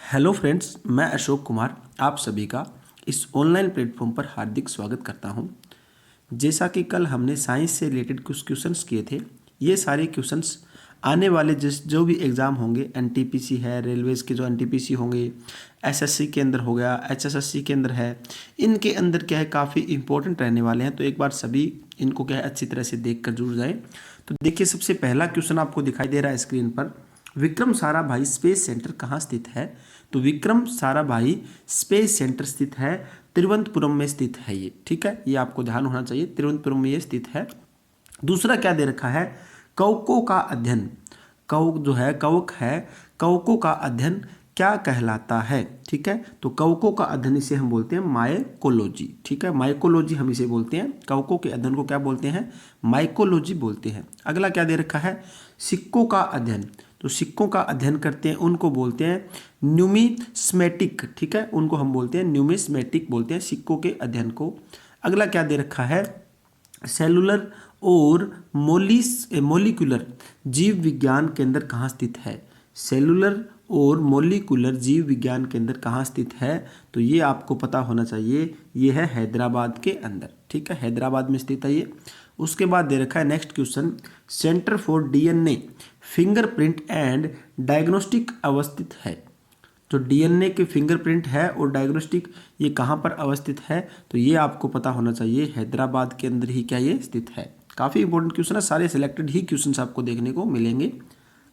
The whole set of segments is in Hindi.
हेलो फ्रेंड्स, मैं अशोक कुमार आप सभी का इस ऑनलाइन प्लेटफॉर्म पर हार्दिक स्वागत करता हूं। जैसा कि कल हमने साइंस से रिलेटेड कुछ क्वेश्चंस किए थे, ये सारे क्वेश्चंस आने वाले जो भी एग्ज़ाम होंगे, एनटीपीसी है, रेलवेज़ के जो एनटीपीसी होंगे, एसएससी के अंदर हो गया, एचएसएससी के अंदर है, इनके अंदर क्या है काफ़ी इंपॉर्टेंट रहने वाले हैं। तो एक बार सभी इनको क्या है अच्छी तरह से देख कर जुड़ जाए। तो देखिए, सबसे पहला क्वेश्चन आपको दिखाई दे रहा है स्क्रीन पर। विक्रम साराभाई स्पेस सेंटर कहाँ स्थित है? तो विक्रम साराभाई स्पेस सेंटर स्थित है तिरुवनंतपुरम में स्थित है ये, ठीक है, ये आपको ध्यान होना चाहिए, तिरुवनंतपुरम में ये स्थित है। दूसरा क्या दे रखा है? कवकों का अध्ययन, कवक जो है कवक है, कवकों का अध्ययन क्या कहलाता है? ठीक है, तो कवकों का अध्ययन इसे हम बोलते हैं माइकोलॉजी, ठीक है, माइकोलॉजी हम इसे बोलते हैं। कवकों के अध्ययन को क्या बोलते हैं? माइकोलॉजी बोलते हैं। अगला क्या दे रखा है? सिक्कों का अध्ययन, तो सिक्कों का अध्ययन करते हैं उनको बोलते हैं न्यूमिस्मेटिक, ठीक है, उनको हम बोलते हैं न्यूमिस्मेटिक बोलते हैं सिक्कों के अध्ययन को। अगला क्या दे रखा है? सेलुलर और मोलिकुलर जीव विज्ञान केंद्र कहाँ स्थित है? सेलुलर और मोलिकुलर जीव विज्ञान केंद्र कहाँ स्थित है? तो ये आपको पता होना चाहिए, ये है हैदराबाद के अंदर, ठीक है, हैदराबाद में स्थित है ये। उसके बाद दे रखा है next question, centre for DNA fingerprint and diagnostic अवस्थित है। जो डीएनए के फिंगरप्रिंट है और डायग्नोस्टिक ये कहाँ पर अवस्थित है? तो ये आपको पता होना चाहिए, हैदराबाद के अंदर ही क्या ये स्थित है। काफ़ी इंपॉर्टेंट क्वेश्चन है, सारे सिलेक्टेड ही क्वेश्चंस आपको देखने को मिलेंगे।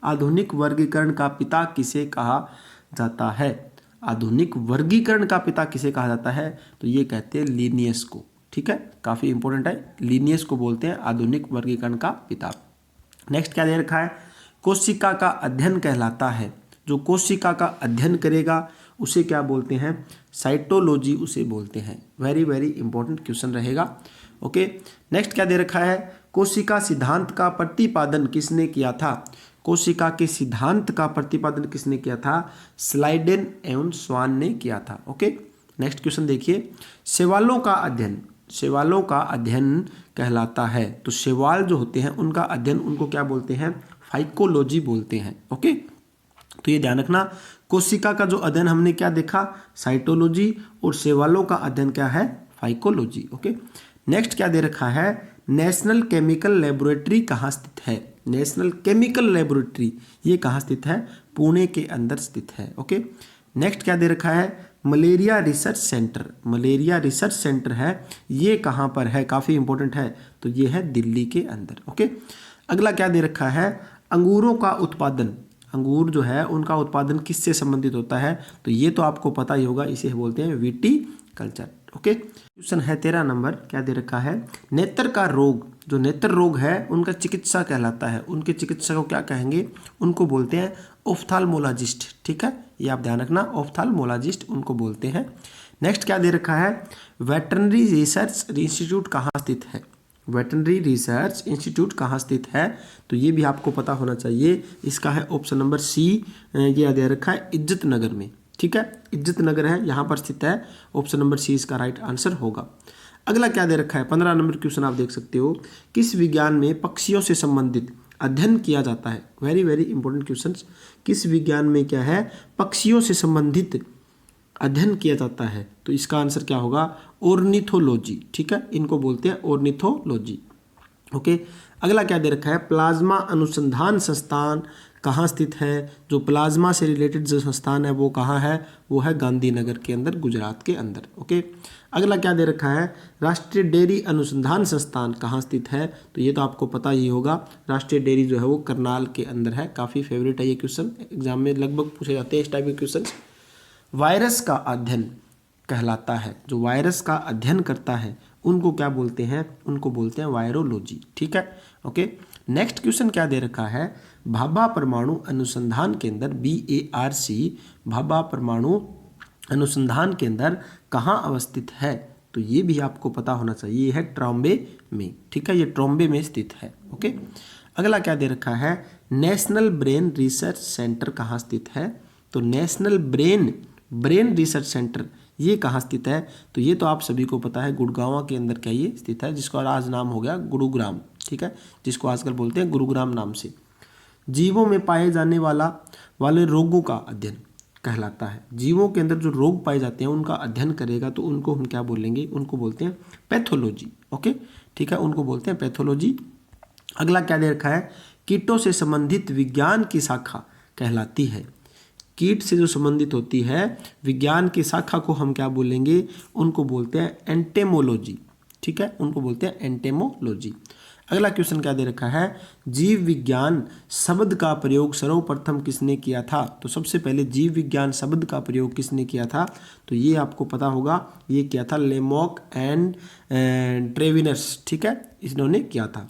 आधुनिक वर्गीकरण का पिता किसे कहा जाता है? आधुनिक वर्गीकरण का पिता किसे कहा जाता है? तो ये कहते हैं लीनियस को, ठीक है, काफ़ी इंपॉर्टेंट है, लीनियस को बोलते हैं आधुनिक वर्गीकरण का पिता। नेक्स्ट क्या दे रखा है? कोशिका का अध्ययन कहलाता है। जो कोशिका का अध्ययन करेगा उसे क्या बोलते हैं? साइटोलॉजी उसे बोलते हैं। वेरी वेरी इंपॉर्टेंट क्वेश्चन रहेगा। ओके, नेक्स्ट क्या दे रखा है? कोशिका सिद्धांत का प्रतिपादन किसने किया था? कोशिका के सिद्धांत का प्रतिपादन किसने किया था? स्लाइडेन एवं स्वान ने किया था। ओके, नेक्स्ट क्वेश्चन देखिए, शैवालों का अध्ययन, शैवालों का अध्ययन कहलाता है। तो शैवाल जो होते हैं उनका अध्ययन उनको क्या बोलते हैं? फाइकोलॉजी बोलते हैं। ओके, तो ये ध्यान रखना, कोशिका का जो अध्ययन हमने क्या देखा? साइटोलॉजी, और शैवालों का अध्ययन क्या है? फाइकोलॉजी। ओके, नेक्स्ट क्या दे रखा है? नेशनल केमिकल लेबोरेटरी कहाँ स्थित है? नेशनल केमिकल लेबोरेटरी ये कहाँ स्थित है? पुणे के अंदर स्थित है। ओके, नेक्स्ट क्या दे रखा है? Malaria research centre, malaria research centre है, ये कहाँ पर है? काफ़ी इंपॉर्टेंट है, तो ये है दिल्ली के अंदर। ओके, अगला क्या दे रखा है? अंगूरों का उत्पादन, अंगूर जो है उनका उत्पादन किससे संबंधित होता है? तो ये तो आपको पता ही होगा, इसे बोलते हैं विटी कल्चर। ओके, क्वेश्चन है 13 नंबर, क्या दे रखा है? नेत्र का रोग, जो नेत्र रोग है उनका चिकित्सा कहलाता है, उनके चिकित्सा को क्या कहेंगे? उनको बोलते हैं ऑफ्थाल्मोलॉजिस्ट, ठीक है, ये आप ध्यान रखना, ऑफ्थाल्मोलॉजिस्ट उनको बोलते हैं। नेक्स्ट क्या दे रखा है? वेटरनरी रिसर्च इंस्टीट्यूट कहाँ स्थित है? वेटरनरी रिसर्च इंस्टीट्यूट कहाँ स्थित है? तो ये भी आपको पता होना चाहिए, इसका है ऑप्शन नंबर सी, ये दे रखा है इज्जत नगर में, ठीक है, इज्जत नगर है यहाँ पर स्थित है, ऑप्शन नंबर सी इसका राइट आंसर होगा। अगला क्या दे रखा है? 15 नंबर क्वेश्चन आप देख सकते हो, किस विज्ञान में पक्षियों से संबंधित अध्ययन किया जाता है? वेरी वेरी इंपॉर्टेंट क्वेश्चन, किस विज्ञान में क्या है? पक्षियों से संबंधित अध्ययन किया जाता है, तो इसका आंसर क्या होगा? ऑर्निथोलॉजी, ठीक है, इनको बोलते हैं ऑर्निथोलॉजी। ओके, अगला क्या दे रखा है? प्लाज्मा अनुसंधान संस्थान कहाँ स्थित है? जो प्लाज्मा से रिलेटेड जो संस्थान है वो कहाँ है? वो है गांधीनगर के अंदर, गुजरात के अंदर। ओके, अगला क्या दे रखा है? राष्ट्रीय डेयरी अनुसंधान संस्थान कहाँ स्थित है? तो ये तो आपको पता ही होगा, राष्ट्रीय डेयरी जो है वो करनाल के अंदर है। काफ़ी फेवरेट है ये क्वेश्चन, एग्जाम में लगभग पूछे जाते हैं इस टाइप के क्वेश्चन। वायरस का अध्ययन कहलाता है, जो वायरस का अध्ययन करता है उनको क्या बोलते हैं? उनको बोलते हैं वायरोलॉजी, ठीक है। ओके, नेक्स्ट क्वेश्चन क्या दे रखा है? भाभा परमाणु अनुसंधान केंद्र BARC, भाभा परमाणु अनुसंधान केंद्र कहाँ अवस्थित है? तो ये भी आपको पता होना चाहिए, ये है ट्रॉम्बे में, ठीक है, ये ट्रॉम्बे में स्थित है। ओके, अगला क्या दे रखा है? नेशनल ब्रेन रिसर्च सेंटर कहाँ स्थित है? तो नेशनल ब्रेन रिसर्च सेंटर ये कहाँ स्थित है? तो ये तो आप सभी को पता है, गुड़गांव के अंदर क्या ये स्थित है, जिसका आज नाम हो गया गुरुग्राम, ठीक है, जिसको आजकल बोलते हैं गुरुग्राम नाम से। जीवों में पाए जाने वाले रोगों का अध्ययन, कहलाता है। जीवों के अंदर जो रोग पाए जाते हैं उनका अध्ययन करेगा तो उनको हम क्या बोलेंगे, उनको बोलते हैं पैथोलॉजी। ओके, ठीक है, उनको बोलते हैं पैथोलॉजी। अगला क्या दे रखा है, कीटों से संबंधित विज्ञान की शाखा कहलाती है। कीट से जो संबंधित होती है विज्ञान की शाखा को हम क्या बोलेंगे, उनको बोलते हैं एंटेमोलॉजी। ठीक है, उनको बोलते हैं एंटेमोलॉजी। अगला क्वेश्चन क्या दे रखा है, जीव विज्ञान शब्द का प्रयोग सर्वप्रथम किसने किया था। तो सबसे पहले जीव विज्ञान शब्द का प्रयोग किसने किया था, तो ये आपको पता होगा, ये किया था लेमॉक एंड ट्रेविनस। ठीक है, इन्होंने किया था।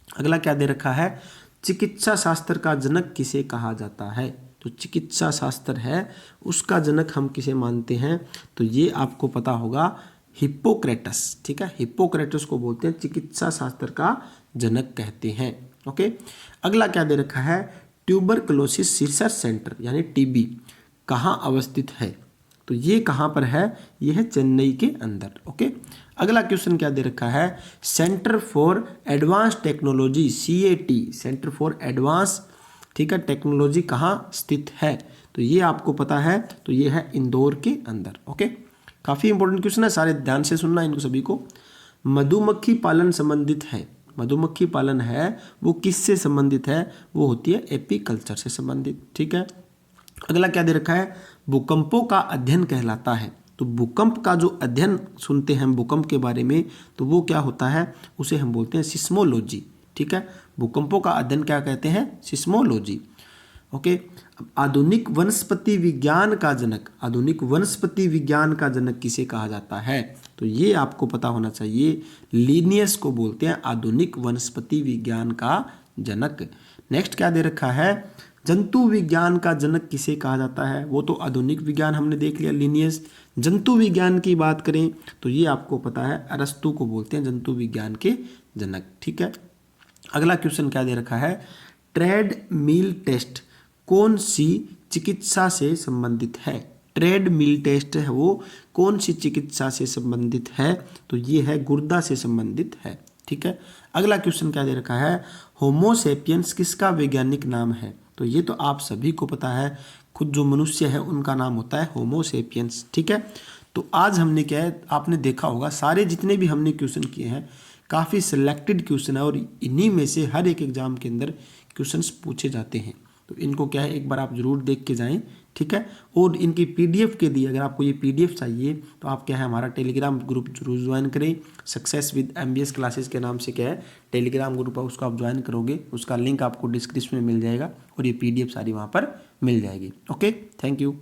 अगला क्या दे रखा है, चिकित्सा शास्त्र का जनक किसे कहा जाता है। तो चिकित्सा शास्त्र है उसका जनक हम किसे मानते हैं, तो ये आपको पता होगा, हिप्पोक्रेटस। ठीक है, हिप्पोक्रेटस को बोलते हैं चिकित्सा शास्त्र का जनक कहते हैं। ओके, अगला क्या दे रखा है, ट्यूबरकुलोसिस रिसर्च सेंटर यानी टीबी कहाँ अवस्थित है। तो ये कहाँ पर है, ये है चेन्नई के अंदर। ओके, अगला क्वेश्चन क्या दे रखा है, centre for advance technology CAT, centre for advance, ठीक है, टेक्नोलॉजी कहाँ स्थित है। तो ये आपको पता है, तो ये है इंदौर के अंदर। ओके, काफ़ी इंपॉर्टेंट क्वेश्चन है, सारे ध्यान से सुनना इनको सभी को। मधुमक्खी पालन संबंधित है, मधुमक्खी पालन है वो किससे संबंधित है, वो होती है एपीकल्चर से संबंधित। ठीक है, अगला क्या दे रखा है, भूकंपों का अध्ययन कहलाता है। तो भूकंप का जो अध्ययन सुनते हैं हम भूकंप के बारे में, तो वो क्या होता है, उसे हम बोलते हैं सिस्मोलॉजी। ठीक है, भूकंपों का अध्ययन क्या कहते हैं, सिस्मोलॉजी। ओके, आधुनिक वनस्पति विज्ञान का जनक, आधुनिक वनस्पति विज्ञान का जनक किसे कहा जाता है, तो ये आपको पता होना चाहिए, लिनियस को बोलते हैं आधुनिक वनस्पति विज्ञान का जनक। नेक्स्ट क्या दे रखा है, जंतु विज्ञान का जनक किसे कहा जाता है। वो तो आधुनिक विज्ञान हमने देख लिया, लिनियस। जंतु विज्ञान की बात करें तो ये आपको पता है, अरस्तु को बोलते हैं जंतु विज्ञान के जनक। ठीक है, अगला क्वेश्चन क्या दे रखा है, ट्रेड मील टेस्ट कौन सी चिकित्सा से संबंधित है। ट्रेड मील टेस्ट है वो कौन सी चिकित्सा से संबंधित है, तो ये है गुर्दा से संबंधित है। ठीक है, अगला क्वेश्चन क्या दे रखा है, होमोसेपियंस किसका वैज्ञानिक नाम है। तो ये तो आप सभी को पता है, खुद जो मनुष्य है उनका नाम होता है होमोसेपियंस। ठीक है, तो आज हमने क्या है, आपने देखा होगा सारे जितने भी हमने क्वेश्चन किए हैं काफ़ी सिलेक्टेड क्वेश्चन है और इन्हीं में से हर एक एग्जाम के अंदर क्वेश्चंस पूछे जाते हैं। तो इनको क्या है, एक बार आप जरूर देख के जाएं। ठीक है, और इनकी PDF के लिए अगर आपको ये PDF चाहिए तो आप क्या है, हमारा टेलीग्राम ग्रुप जरूर ज्वाइन करें। सक्सेस विद MBS क्लासेस के नाम से क्या है टेलीग्राम ग्रुप है, उसको आप ज्वाइन करोगे, उसका लिंक आपको डिस्क्रिप्शन में मिल जाएगा और ये PDF सारी वहाँ पर मिल जाएगी। Okay, thank you.